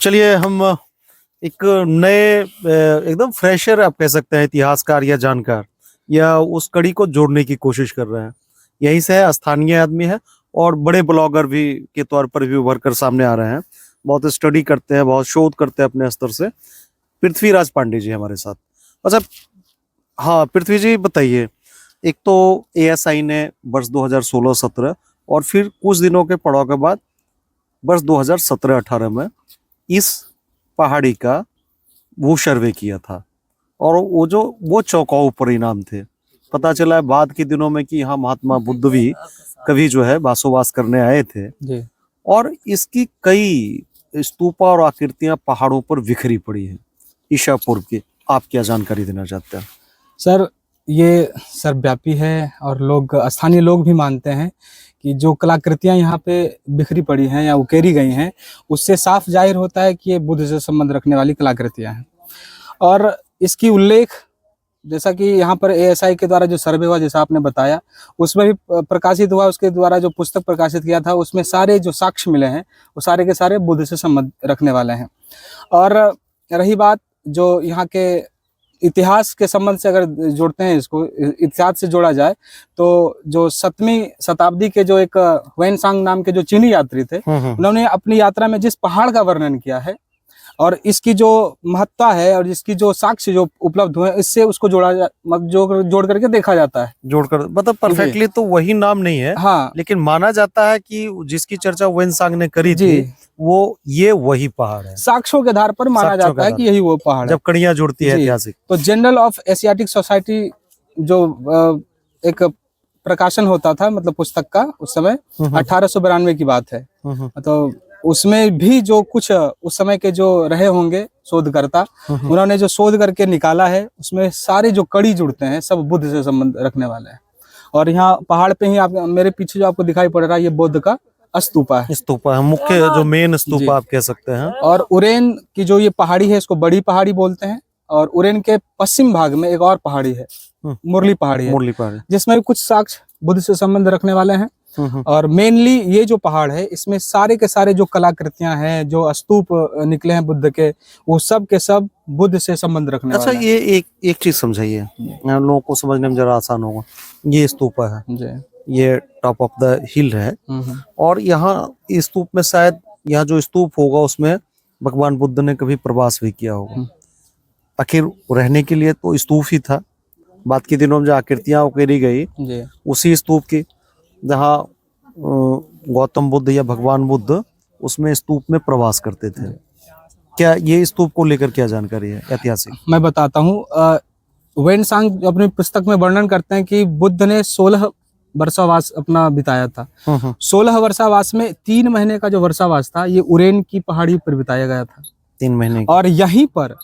चलिए हम एक नए एकदम फ्रेशर आप कह सकते हैं इतिहासकार या जानकार या उस कड़ी को जोड़ने की कोशिश कर रहे हैं। यहीं से है, स्थानीय आदमी है और बड़े ब्लॉगर भी के तौर पर भी उभर कर सामने आ रहे हैं। बहुत स्टडी करते हैं, बहुत शोध करते हैं अपने स्तर से। पृथ्वीराज पांडे जी हमारे साथ। अच्छा, हाँ पृथ्वी जी बताइए, एक तो एएसआई ने वर्ष 2016-17 और फिर कुछ दिनों के पड़ाव के बाद वर्ष 2017-18 में इस पहाड़ी का वो सर्वे किया था और वो चौंकाऊ परिणाम थे। पता चला है बाद के दिनों में कि हाँ महात्मा बुद्ध भी कभी जो है बासोबास करने आए थे जी। और इसकी कई स्तूपा और आकृतियां पहाड़ों पर बिखरी पड़ी हैं ईसा पूर्व की। आप क्या जानकारी देना चाहते हैं? सर, ये सर्वव्यापी है और स्थानीय लोग भी मानते हैं कि जो कलाकृतियां यहाँ पे बिखरी पड़ी हैं या उकेरी गई हैं, उससे साफ जाहिर होता है कि ये बुद्ध से संबंध रखने वाली कलाकृतियां हैं। और इसकी उल्लेख, जैसा कि यहाँ पर एएसआई के द्वारा जो सर्वे हुआ, जैसा आपने बताया, उसमें भी प्रकाशित हुआ। उसके द्वारा जो पुस्तक प्रकाशित किया था, उसमें सारे जो साक्ष्य मिले हैं वो सारे के सारे बुद्ध से संबंध रखने वाले हैं। और रही बात जो यहाँ के इतिहास के संबंध से, अगर जोड़ते हैं इसको, इतिहास से जोड़ा जाए तो जो 7वीं शताब्दी के जो एक वेनसांग नाम के जो चीनी यात्री थे, उन्होंने अपनी यात्रा में जिस पहाड़ का वर्णन किया है और इसकी जो महत्ता है और इसकी जो साक्ष्य जो उपलब्ध हुए, इससे उसको जोड़ करके देखा जाता है। जोड़कर मतलब परफेक्टली तो वही नाम नहीं है, हाँ, लेकिन माना जाता है कि जिसकी चर्चा वेनसांग ने करी थी वो ये वही पहाड़ है। साक्ष्यों के आधार पर माना जाता है कि यही वो पहाड़ है, जब कड़ियां जुड़ती है ऐतिहासिक। तो जनरल ऑफ एशियाटिक सोसाइटी जो एक प्रकाशन होता था, मतलब पुस्तक का, उस समय 1892 की बात है। तो उसमें भी जो कुछ उस समय के जो रहे होंगे शोधकर्ता, उन्होंने जो शोध करके निकाला है, उसमें सारे जो कड़ी जुड़ते हैं सब बुद्ध से संबंध रखने वाले हैं। और यहाँ पहाड़ पे ही आप मेरे पीछे जो आपको दिखाई पड़ रहा है, ये बुद्ध का स्तूपा है। स्तूपा है, मुख्य जो मेन स्तूपा आप कह सकते हैं। और उरेन की जो ये पहाड़ी है, इसको बड़ी पहाड़ी बोलते हैं। और उरेन के पश्चिम भाग में एक और पहाड़ी है, मुरली पहाड़ी है, मुरली पहाड़ी, जिसमें कुछ साक्ष्य बुद्ध से संबंध रखने वाले हैं। और मेनली ये जो पहाड़ है, इसमें सारे के सारे जो कलाकृतियां हैं, जो स्तूप निकले हैं बुद्ध के, वो सब के सब बुद्ध से संबंध रखने वाले हैं। ये एक चीज समझाइए, लोगों को समझने में जरा आसान होगा। ये स्तूपा है जी, ये टॉप ऑफ द हिल है और यहाँ इस स्तूप में शायद यहाँ जो स्तूप होगा उसमें भगवान बुद्ध ने कभी प्रवास भी किया होगा। आखिर रहने के लिए तो स्तूप ही था। बाद के दिनों में जो आकृतियां उकेरी गई उसी स्तूप की, जहाँ गौतम बुद्ध या भगवान बुद्ध उसमें स्तूप में प्रवास करते थे। क्या ये स्तूप को लेकर क्या जानकारी है ऐतिहासिक? मैं बताता हूँ। वेनसांग अपनी पुस्तक में वर्णन करते हैं कि बुद्ध ने 16 वर्षावास अपना बिताया था। 16 वर्षावास में 3 महीने का जो वर्षावास था, ये उरेन की पहाड़ी पर बिताया गया था। 3 महीने। और यहीं पर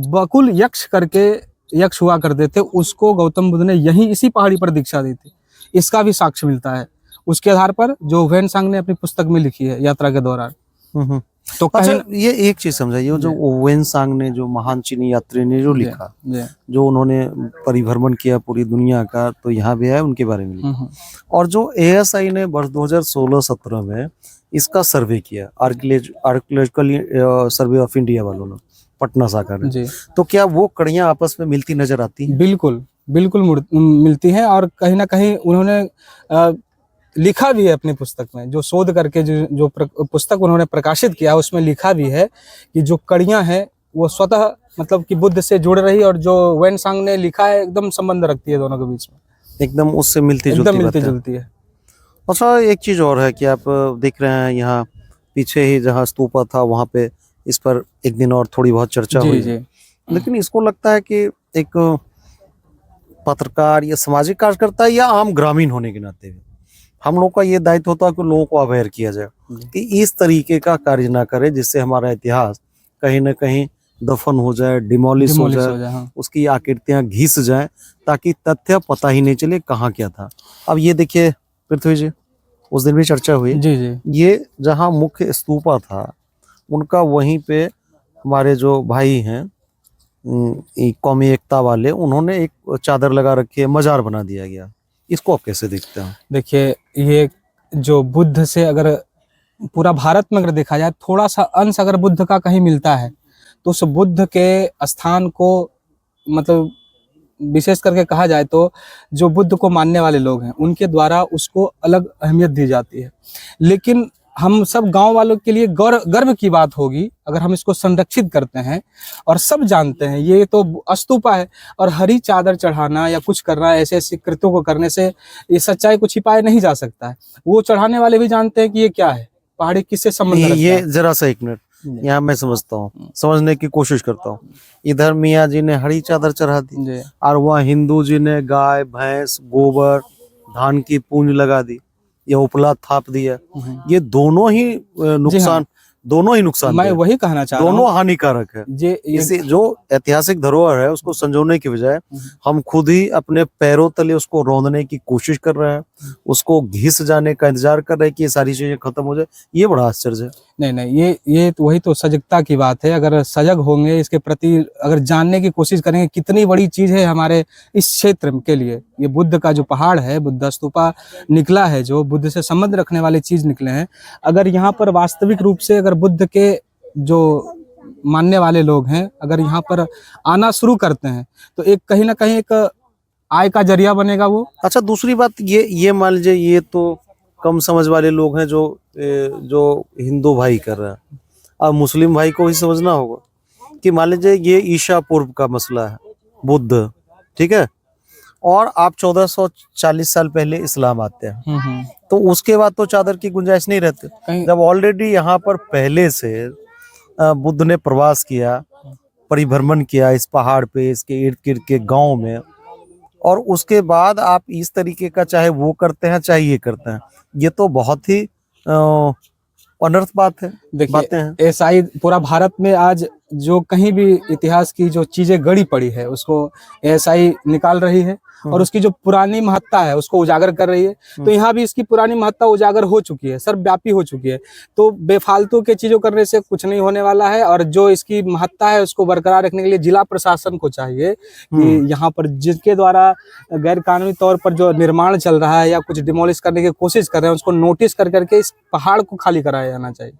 बकुल यक्ष करके यक्ष हुआ करते थे, उसको गौतम बुद्ध ने यहीं इसी पहाड़ी पर दीक्षा दी थी। इसका भी साक्ष्य मिलता है। उसके आधार पर जो वेनसांग ने अपनी पुस्तक में लिखी है यात्रा के दौरान। तो अच्छा, ये एक चीज समझाइए, जो वेनसांग ने, जो महान चीनी यात्री ने जो लिखा, जो उन्होंने परिभ्रमण किया पूरी दुनिया का, तो यहाँ भी है उनके बारे में लिखा। और जो एएसआई ने वर्ष 2016-17 में इसका सर्वे किया, आर्कियोलॉजिकल सर्वे ऑफ इंडिया वालों ने, पटना शाखा ने, तो क्या वो कड़ियां आपस में मिलती नजर आती हैं? बिल्कुल बिल्कुल मिलती हैं। और कहीं ना कहीं उन्होंने लिखा भी है अपनी पुस्तक में, जो शोध करके जो पुस्तक उन्होंने प्रकाशित किया, उसमें लिखा भी है कि जो कड़ियां हैं वो स्वतः मतलब कि बुद्ध से जुड़ रही, और जो वेनसांग ने लिखा है एकदम संबंध रखती है दोनों के बीच में, एकदम उससे मिलती जुलती है। अच्छा, एक चीज और है कि आप देख रहे हैं यहाँ पीछे ही जहाँ स्तूपा था, वहाँ पे इस पर एक दिन और थोड़ी बहुत चर्चा हुई है। लेकिन इसको लगता है कि एक पत्रकार या सामाजिक कार्यकर्ता या आम ग्रामीण होने के नाते भी हम लोग का ये दायित्व होता है कि लोगों को अवेयर किया जाए कि इस तरीके का कार्य ना करे जिससे हमारा इतिहास कहीं ना कहीं दफन हो जाए, डिमोलिश हो जाए, उसकी आकृतियां घिस जाए, ताकि तथ्य पता ही नहीं चले कहाँ क्या था। अब ये देखिए पृथ्वी जी, उस दिन भी चर्चा हुई जी। ये जहाँ मुख्य स्तूपा था उनका, वहीं पे हमारे जो भाई हैं कौमी एकता वाले, उन्होंने एक चादर लगा रखी है, मजार बना दिया गया। इसको आप कैसे देखते हैं? देखिए, ये जो बुद्ध से अगर पूरा भारत में अगर देखा जाए थोड़ा सा अंश अगर बुद्ध का कहीं मिलता है तो उस बुद्ध के स्थान को मतलब विशेष करके कहा जाए तो जो बुद्ध को मानने वाले लोग हैं उनके द्वारा उसको अलग अहमियत दी जाती है। लेकिन हम सब गांव वालों के लिए गर्व की बात होगी अगर हम इसको संरक्षित करते हैं और सब जानते हैं ये तो स्तूपा है और हरी चादर चढ़ाना या कुछ करना ऐसे ऐसे कृत्यों को करने से ये सच्चाई को छिपाया नहीं जा सकता है। वो चढ़ाने वाले भी जानते हैं कि ये क्या है, पहाड़ी किससे संबंध रखता ये है। जरा सा 1 मिनट यहाँ मैं समझता हूँ, समझने की कोशिश करता हूँ। इधर मियाँ जी ने हरी चादर चढ़ा दी जी और वहाँ हिंदू जी ने गाय भैंस गोबर धान की पूंज लगा दी या उपला थाप दिया। ये दोनों ही नुकसान, दोनों ही नुकसान, मैं वही कहना चाह रहा हूँ, दोनों हानिकारक है। इसे जो ऐतिहासिक धरोहर है उसको संजोने की बजाय हम खुद ही अपने पैरों तले उसको रौंदने की कोशिश कर रहे हैं, उसको घिस जाने का इंतजार कर रहे हैं कि ये सारी चीजें खत्म हो जाए। ये बड़ा आश्चर्य है। नहीं ये तो वही तो सजगता की बात है। अगर सजग होंगे इसके प्रति, अगर जानने की कोशिश करेंगे कितनी बड़ी चीज है हमारे इस क्षेत्र के लिए, ये बुद्ध का जो पहाड़ है, बुद्ध स्तूपा निकला है, जो बुद्ध से संबंध रखने वाले चीज निकले हैं। अगर यहाँ पर वास्तविक रूप से अगर बुद्ध के जो मानने वाले लोग हैं अगर यहाँ पर आना शुरू करते हैं तो एक कहीं ना कहीं एक आय का जरिया बनेगा वो। अच्छा, दूसरी बात ये मान लीजिए ये तो कम समझ वाले लोग हैं जो हिंदू भाई कर रहे हैं। अब मुस्लिम भाई को भी समझना होगा कि मान लीजिए ये ईसा पूर्व का मसला है, बुद्ध, ठीक है, और आप 1440 साल पहले इस्लाम आते हैं, तो उसके बाद तो चादर की गुंजाइश नहीं रहती। जब ऑलरेडी यहाँ पर पहले से बुद्ध ने प्रवास किया, परिभ्रमण किया इस पहाड़ पे, इसके इर्द गिर्द के गांव में, और उसके बाद आप इस तरीके का चाहे वो करते हैं चाहे ये करते हैं, ये तो बहुत ही अनर्थ बात है। देखिए ऐसा ही पूरा भारत में आज जो कहीं भी इतिहास की जो चीजें गड़ी पड़ी है उसको एएसआई निकाल रही है और उसकी जो पुरानी महत्ता है उसको उजागर कर रही है। तो यहाँ भी इसकी पुरानी महत्ता उजागर हो चुकी है, सर्वव्यापी हो चुकी है। तो बेफालतू के चीजों करने से कुछ नहीं होने वाला है। और जो इसकी महत्ता है उसको बरकरार रखने के लिए जिला प्रशासन को चाहिए कि यहाँ पर जिसके द्वारा गैर कानूनी तौर पर जो निर्माण चल रहा है या कुछ डिमोलिश करने की कोशिश कर रहे हैं उसको नोटिस कर करके इस पहाड़ को खाली कराया जाना चाहिए।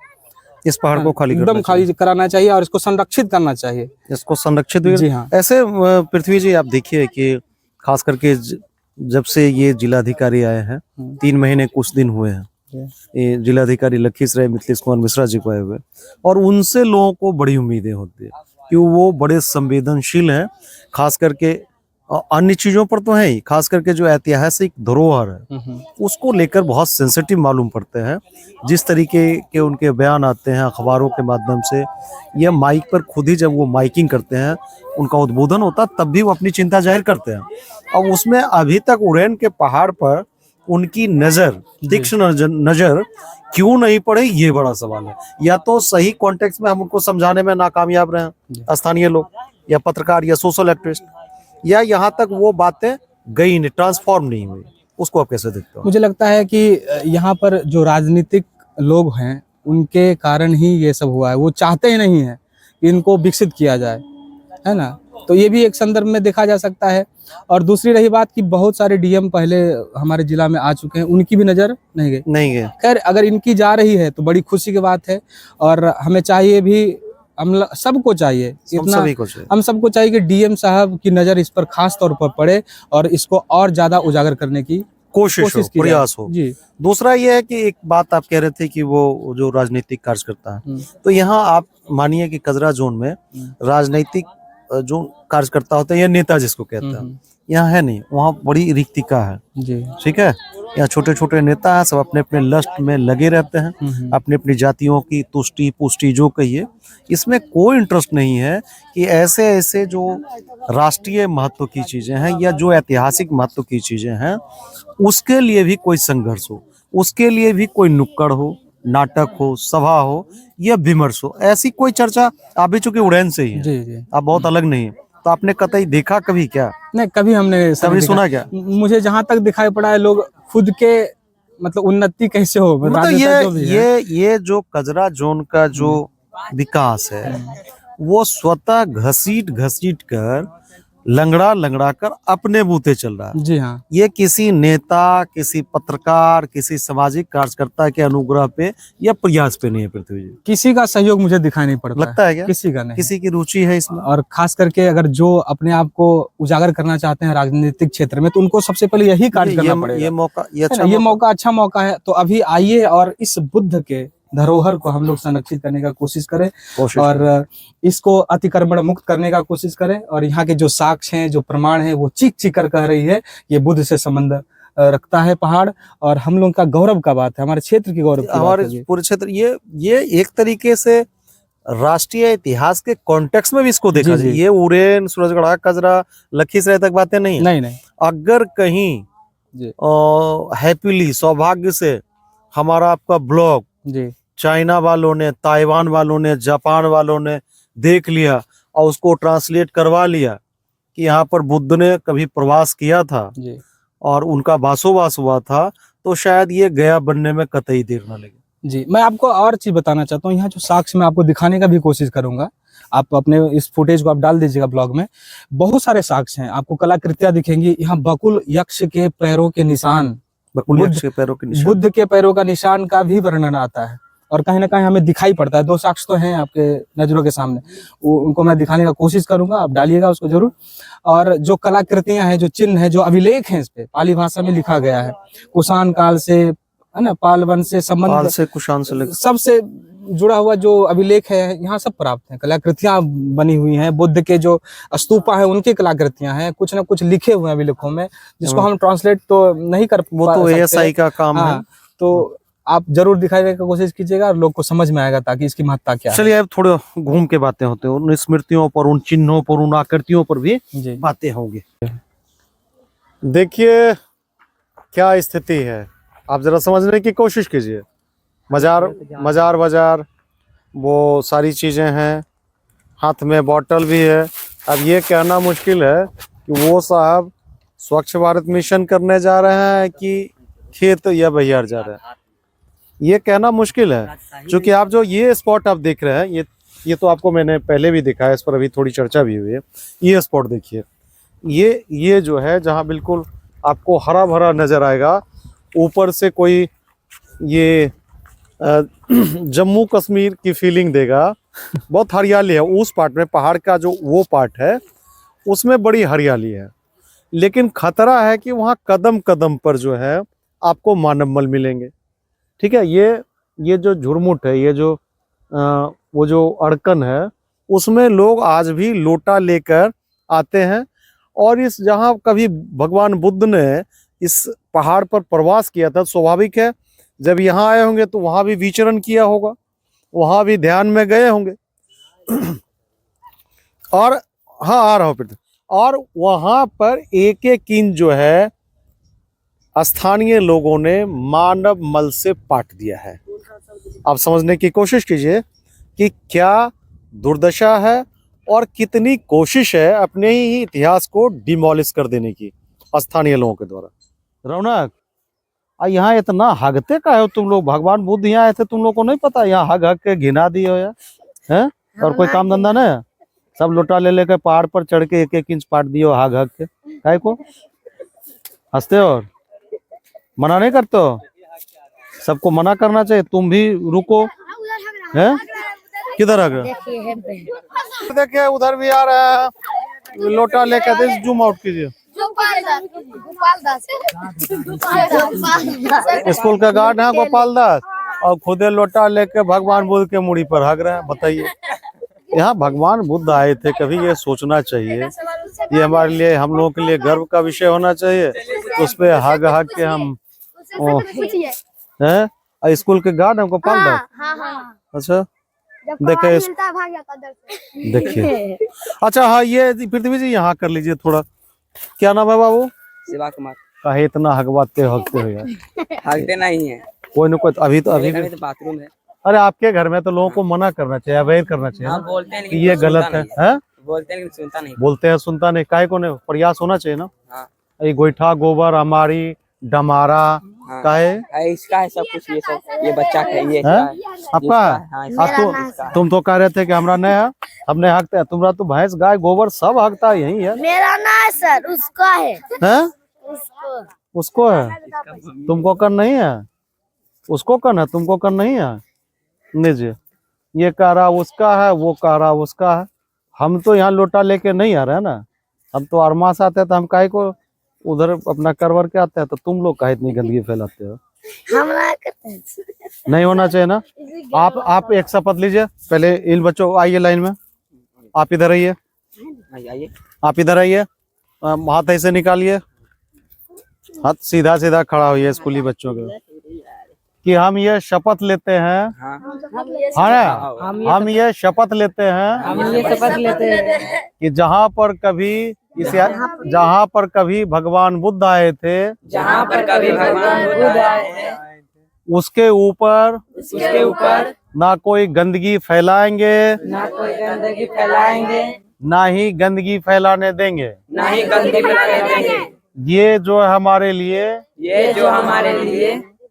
इस पहाड़ को खाली एकदम खाली कराना चाहिए और इसको संरक्षित करना चाहिए। इसको संरक्षित भी। जी हाँ। ऐसे पृथ्वी जी आप देखिए कि खास करके जब से ये जिलाधिकारी आए हैं, 3 महीने कुछ दिन हुए हैं, ये जिलाधिकारी लखीसराय मिथिलेश कुमार मिश्रा जी को आए हुए, और उनसे लोगों को बड़ी उम्मीदें होती है कि वो बड़े संवेदनशील हैं, खास करके अन्य चीजों पर तो है ही, खास करके जो ऐतिहासिक धरोहर है उसको लेकर बहुत सेंसिटिव मालूम पड़ते हैं। जिस तरीके के उनके बयान आते हैं अखबारों के माध्यम से या माइक पर, खुद ही जब वो माइकिंग करते हैं, उनका उद्बोधन होता तब भी वो अपनी चिंता जाहिर करते हैं। और उसमें अभी तक उड़ैन के पहाड़ पर उनकी नजर, तीक्ष्ण नजर क्यों नहीं पड़े, ये बड़ा सवाल है। या तो सही कॉन्टेक्स्ट में हम उनको समझाने में नाकामयाब रहे, स्थानीय लोग या पत्रकार या सोशल एक्टिविस्ट, या यहाँ तक वो बातें गई नहीं, ट्रांसफॉर्म नहीं हुई। उसको आप कैसे देखते हो? मुझे लगता है कि यहाँ पर जो राजनीतिक लोग हैं उनके कारण ही ये सब हुआ है। वो चाहते ही नहीं है कि इनको विकसित किया जाए, है ना। तो ये भी एक संदर्भ में देखा जा सकता है। और दूसरी रही बात कि बहुत सारे डीएम पहले हमारे जिला में आ चुके हैं, उनकी भी नजर नहीं गई। खैर अगर इनकी जा रही है तो बड़ी खुशी की बात है। और हमें चाहिए भी, हम सबको चाहिए, इतना हम सबको चाहिए कि डीएम साहब की नजर इस पर खास तौर पर पड़े और इसको और ज्यादा उजागर करने की कोशिश हो, प्रयास हो। जी। दूसरा ये है कि एक बात आप कह रहे थे कि वो जो राजनीतिक कार्यकर्ता है, तो यहाँ आप मानिए कि कजरा जोन में राजनीतिक जो कार्यकर्ता होते हैं या नेता जिसको कहते हैं, यहाँ है नहीं, वहाँ बड़ी रिक्तिका है जी। ठीक है, यहाँ छोटे छोटे नेता हैं, सब अपने अपने लस्ट में लगे रहते हैं, अपनी अपनी जातियों की तुष्टि पुष्टि जो कहिए, इसमें कोई इंटरेस्ट नहीं है कि ऐसे ऐसे जो राष्ट्रीय महत्व की चीजें हैं या जो ऐतिहासिक महत्व की चीजें हैं उसके लिए भी कोई संघर्ष हो, उसके लिए भी कोई नुक्कड़ हो, नाटक हो, सभा हो या विमर्श हो। ऐसी कोई चर्चा, आप भी चूंकि उड़ैन से ही है, जी। आप बहुत अलग नहीं है, तो आपने कतई देखा कभी क्या? नहीं, कभी हमने कभी सुना क्या? मुझे जहाँ तक दिखाई पड़ा है लोग खुद के मतलब उन्नति कैसे हो, मतलब ये जो कजरा जोन का जो विकास है वो स्वतः घसीट कर लंगड़ा लंगड़ा कर अपने बूते चल रहा है। जी हाँ। ये किसी नेता, किसी पत्रकार, किसी सामाजिक कार्यकर्ता के अनुग्रह पे या प्रयास पे नहीं है पृथ्वी जी। किसी का सहयोग मुझे दिखाई नहीं पड़ता लगता है क्या? किसी का नहीं। किसी की रुचि है इसमें? और खास करके अगर जो अपने आप को उजागर करना चाहते हैं राजनीतिक क्षेत्र में, तो उनको सबसे पहले यही कार्य करना पड़ेगा। ये मौका, ये है अच्छा ना? ये मौका अच्छा मौका है। तो अभी आइए और इस बुद्ध के धरोहर को हम लोग संरक्षित करने का कोशिश करें और इसको अतिक्रमण मुक्त करने का कोशिश करें। और यहाँ के जो साक्ष्य हैं, जो प्रमाण हैं, वो चीख चीख कर कह रही है ये बुद्ध से संबंध रखता है पहाड़। और हम लोग का गौरव का बात है, हमारे क्षेत्र की गौरव की बात है हमारे पूरे क्षेत्र। ये एक तरीके से राष्ट्रीय इतिहास के कॉन्टेक्स्ट में भी इसको देखा जाए। ये उरेन, सूरजगढ़ा, कजरा, लखीसराय तक बातें नहीं है। नहीं। अगर कहीं हैप्पीली, सौभाग्य से हमारा आपका ब्लॉग जी चाइना वालों ने, ताइवान वालों ने, जापान वालों ने देख लिया और उसको ट्रांसलेट करवा लिया कि यहाँ पर बुद्ध ने कभी प्रवास किया था जी और उनका वासोवास हुआ था, तो शायद ये गया बनने में कतई देर न लगे। जी, मैं आपको और चीज बताना चाहता हूँ। यहाँ जो साक्ष्य मैं आपको दिखाने का भी कोशिश करूंगा, आप अपने इस फुटेज को आप डाल दीजिएगा ब्लॉग में। बहुत सारे साक्ष्य हैं, आपको कलाकृतियां दिखेंगी। यहाँ बकुल यक्ष के पैरों के निशान, बकुल यक्ष के पैरों के निशान, बुद्ध के पैरों का निशान का भी वर्णन आता है और कहीं ना कहीं हमें दिखाई पड़ता है। 2 साक्ष्य तो हैं आपके नजरों के सामने, उनको मैं दिखाने का कोशिश करूंगा, आप डालिएगा उसको जरूर। और जो कलाकृतियां हैं, जो चिन्ह है, जो अभिलेख हैं, इस पे पाली भाषा में लिखा गया है। कुषाण काल से, है ना, पाल वंश से संबंध से, कुषाण से सबसे जुड़ा हुआ जो अभिलेख है यहाँ सब प्राप्त है। कलाकृतियां बनी हुई हैं, बुद्ध के जो स्तूपा है उनकी कलाकृतियां हैं, कुछ ना कुछ लिखे हुए हैं अभिलेखों में, जिसको हम ट्रांसलेट तो नहीं कर सकते। वो तो एएसआई का काम है। तो आप जरूर दिखाने की कोशिश कीजिएगा और लोग को समझ में आएगा ताकि इसकी महत्ता क्या है। चलिए अब थोड़े घूम के बातें होते हैं, उन स्मृतियों पर, उन चिन्हों पर, उन आकृतियों पर भी बातें होंगी। देखिए क्या स्थिति है, आप जरा समझने की कोशिश कीजिए। मजार बाजार वो सारी चीजें हैं, हाथ में बोतल भी है। अब ये कहना मुश्किल है कि वो साहब स्वच्छ भारत मिशन करने जा रहे हैं कि खेत या बहियार जा रहे हैं, ये कहना मुश्किल है। क्योंकि आप जो ये स्पॉट आप देख रहे हैं, ये तो आपको मैंने पहले भी दिखाया, इस पर अभी थोड़ी चर्चा भी हुई है। ये स्पॉट देखिए, ये जो है जहाँ बिल्कुल आपको हरा भरा नजर आएगा, ऊपर से कोई ये जम्मू कश्मीर की फीलिंग देगा। बहुत हरियाली है उस पार्ट में, पहाड़ का जो वो पार्ट है उसमें बड़ी हरियाली है। लेकिन खतरा है कि वहाँ कदम कदम पर जो है आपको मानव मल मिलेंगे। ठीक है, ये जो झुरमुट है, ये जो वो जो अड़कन है, उसमें लोग आज भी लोटा लेकर आते हैं। और इस जहाँ कभी भगवान बुद्ध ने इस पहाड़ पर प्रवास किया था, स्वाभाविक है जब यहाँ आए होंगे तो वहाँ भी विचरण किया होगा, वहाँ भी ध्यान में गए होंगे। और हाँ, आ रहा हूँ फिर। और वहाँ पर एक एक इंच जो है स्थानीय लोगों ने मानव मल से पाट दिया है। आप समझने की कोशिश कीजिए कि क्या दुर्दशा है और कितनी कोशिश है अपने ही इतिहास को डिमोलिश कर देने की स्थानीय लोगों के द्वारा। रौनक, यहाँ इतना हगते का है तुम लोग? भगवान बुद्ध यहाँ आए थे, तुम लोग को नहीं पता? यहाँ हग हग के घिना दिए हो यार, हैं? और कोई काम धंधा नहीं है? सब लोटा ले लेकर पहाड़ पर चढ़ के एक एक इंच पाट दिए हो हग हग के। काय को हंसते हो? मना नहीं करते हो? सबको मना करना चाहिए, तुम भी रुको। हैं? किधर आ गए? देखिए उधर भी आ रहा है लोटा लेकर। जूम आउट कीजिए। स्कूल का गार्ड है गोपाल दास, और खुदे लोटा लेके भगवान बुद्ध के मुड़ी पर हग रहे हैं। बताइए, यहाँ भगवान बुद्ध आए थे, कभी ये सोचना चाहिए, ये हमारे लिए, हम लोगों के लिए गर्व का विषय होना चाहिए। उस पे हग हग के हम हैं। स्कूल के गार्ड है गोपाल दास। अच्छा देखिए अच्छा, हाँ ये पृथ्वी जी यहाँ कर लीजिए थोड़ा। क्या नाम है बाबू? शिवा कुमार। कहे इतना हगवाते हगते हो यार? हगते नहीं है, कोई न कोई अभी तो बाथरूम है। अरे आपके घर में तो लोगों को मना करना चाहिए, अवेयर करना चाहिए। हाँ, बोलते हैं कि ये गलत है। बोलते हैं लेकिन सुनता नहीं। बोलते हैं सुनता नहीं, काहे को नहीं? प्रयास होना चाहिए ना। हाँ। ये गोईठा गोबर, हमारी डमारा, हाँ। काहे इसका है सब कुछ, ये सब, ये बच्चा का है, ये इसका हैं? है। आपका इसका है? है, हाँ, हाँ, इसका है। तुम तो कह रहे थे कि हमरा नहीं है, हमने हकते हैं। तुम्हारा तो भैंस गाय गोबर सब हकता है, यही है। मेरा ना है सर, उसका है। हैं? उसको उसको है, तुमको कर नहीं है। उसको कर है, तुमको कर नहीं है। लीजिए, ये कह रहा उसका है, वो कह रहा उसका है। हम तो यहाँ लोटा लेके नहीं आ रहे हैं ना, हम तो अरमास आते हैं, तो हम काहे को उधर अपना करवर के आते हैं। तो तुम लोग काहे इतनी गंदगी फैलाते हो? हम ना करते हैं। नहीं होना चाहिए ना। आप एक शपथ लीजिए पहले। इन बच्चों आइए लाइन में, आप इधर आइए, आइए। आप इधर आइए। हाथ ऐसे निकालिए, हाथ सीधा सीधा खड़ा होइए स्कूली बच्चों के, कि हम ये शपथ लेते हैं। हाँ, हम ये शपथ लेते हैं कि जहाँ पर कभी भगवान बुद्ध आए थे, जहाँ पर कभी भगवान बुद्ध आए थे, उसके ऊपर ना कोई गंदगी फैलाएंगे, ना कोई गंदगी फैलाएंगे, ना ही गंदगी फैलाने देंगे। ना ही गंदगी फैलाने देंगे। ये जो हमारे लिए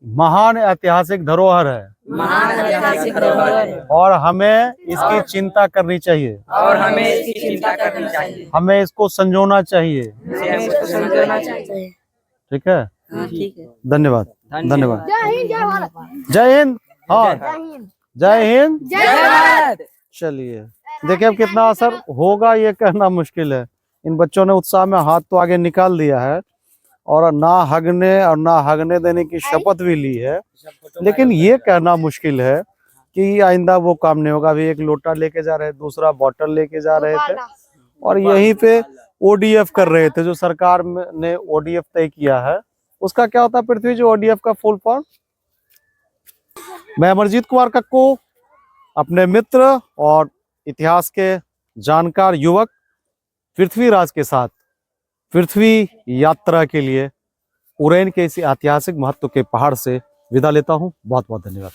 महान ऐतिहासिक धरोहर है, महान ऐतिहासिक धरोहर है, और हमें इसकी चिंता करनी चाहिए, और हमें इसकी चिंता करनी चाहिए, हमें इसको संजोना चाहिए। हमें इसको समझना चाहिए। ठीक है, ठीक है। धन्यवाद, धन्यवाद। जय हिंद, जय भारत। जय हिंद। हाँ, जय हिंद, जय हिंद। जय भारत। चलिए, देखिए अब कितना असर होगा ये कहना मुश्किल है। इन बच्चों ने उत्साह में हाथ तो आगे निकाल दिया है, और ना हगने देने की शपथ भी ली है, लेकिन ये कहना मुश्किल है कि आइंदा वो काम नहीं होगा। अभी एक लोटा लेके जा रहे, दूसरा बॉटल लेके जा रहे थे, और यहीं पे ओडीएफ कर रहे थे। जो सरकार ने ओडीएफ तय किया है, उसका क्या होता है पृथ्वी जी, ओडीएफ का फुल फॉर्म? मैं अमरजीत कुमार कक्कू अपने मित्र और इतिहास के जानकार युवक पृथ्वीराज के साथ पृथ्वी यात्रा के लिए उरैन के इस ऐतिहासिक महत्व के पहाड़ से विदा लेता हूं। बहुत बहुत धन्यवाद।